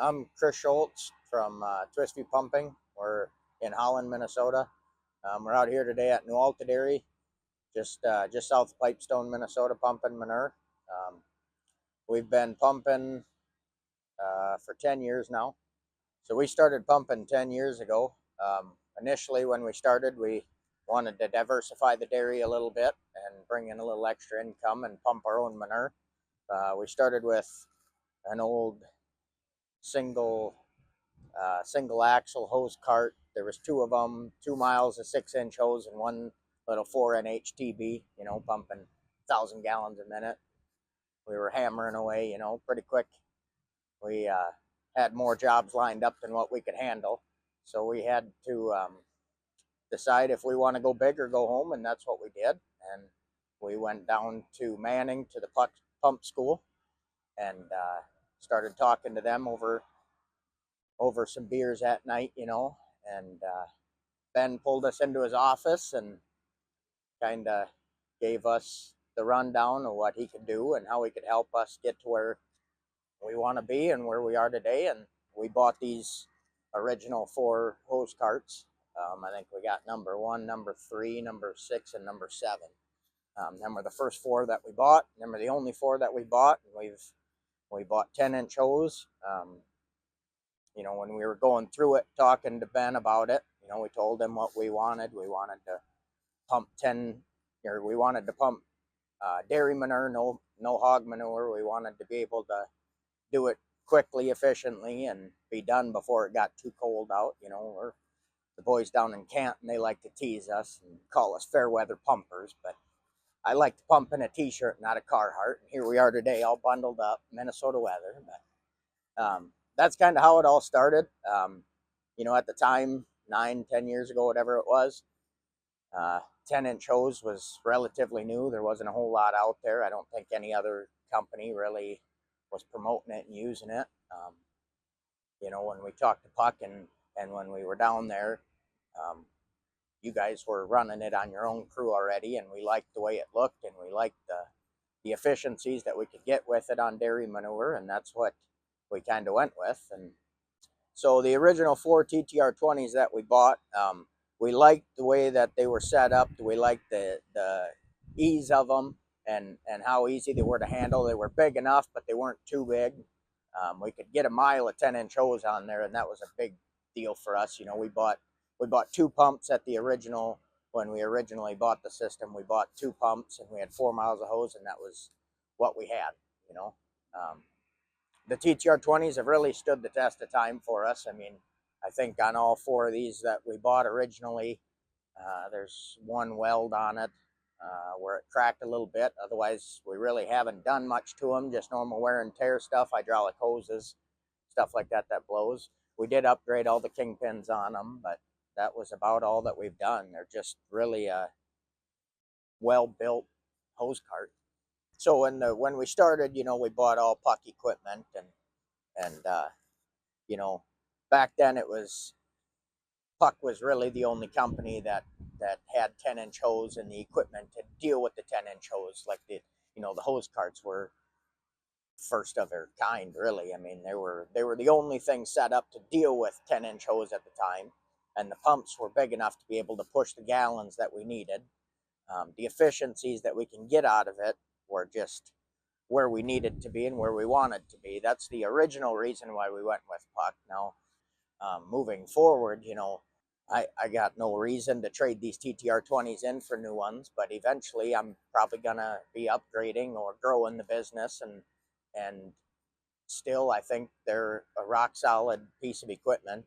I'm Chris Schultz from Twistview Pumping. We're in Holland, Minnesota. We're out here today at New Alta Dairy, just south of Pipestone, Minnesota, pumping manure. Um, we've been pumping for 10 years now. So we started pumping 10 years ago. Initially, when we started, we wanted to diversify the dairy a little bit and bring in a little extra income and pump our own manure. We started with an old single single axle hose cart. There was two of them, 2 miles of 6-inch hose and one little 4 NH TB, pumping 1,000 gallons a minute. We were hammering away, pretty quick. We had more jobs lined up than what we could handle. So we had to decide if we want to go big or go home, and that's what we did. And we went down to Manning to the pump school and started talking to them over some beers at night, and Ben pulled us into his office and kind of gave us the rundown of what he could do and how he could help us get to where we want to be and where we are today. And we bought these original 4 hose carts. I think we got number 1, number 3, number 6, and number 7. Them were the first 4 that we bought. Them were the only 4 that we bought. We bought 10-inch hose. When we were going through it, talking to Ben about it, we told him what we wanted. We wanted to pump we wanted to pump dairy manure, no hog manure. We wanted to be able to do it quickly, efficiently, and be done before it got too cold out. We're the boys down in Canton, they like to tease us and call us fair weather pumpers, but I like to pump in a t-shirt, not a Carhartt. And here we are today, all bundled up, Minnesota weather. But that's kind of how it all started. At the time, 9-10 years ago, whatever it was, 10-inch hose was relatively new. There wasn't a whole lot out there. I don't think any other company really was promoting it and using it. When we talked to Puck and when we were down there, you guys were running it on your own crew already, and we liked the way it looked, and we liked the efficiencies that we could get with it on dairy manure, and that's what we kind of went with. And so the original 4 TTR 20s that we bought, we liked the way that they were set up. We liked the ease of them and how easy they were to handle. They were big enough, but they weren't too big. We could get a mile of 10-inch hose on there, and that was a big deal for us. We bought 2 pumps at the original. When we originally bought the system, we bought 2 pumps, and we had 4 miles of hose, and that was what we had. The TTR 20s have really stood the test of time for us. I think on all 4 of these that we bought originally, there's one weld on it where it cracked a little bit. Otherwise, we really haven't done much to them, just normal wear and tear stuff, hydraulic hoses, stuff like that blows. We did upgrade all the kingpins on them, but that was about all that we've done. They're just really a well-built hose cart. So when we started, we bought all Puck equipment, and back then Puck was really the only company that had 10-inch hose and the equipment to deal with the 10-inch hose. Like the hose carts were first of their kind, really. They were the only thing set up to deal with 10-inch hose at the time, and the pumps were big enough to be able to push the gallons that we needed. The efficiencies that we can get out of it were just where we needed to be and where we wanted to be. That's the original reason why we went with Puck. Now, moving forward, I got no reason to trade these TTR 20s in for new ones, but eventually I'm probably gonna be upgrading or growing the business, and still I think they're a rock solid piece of equipment.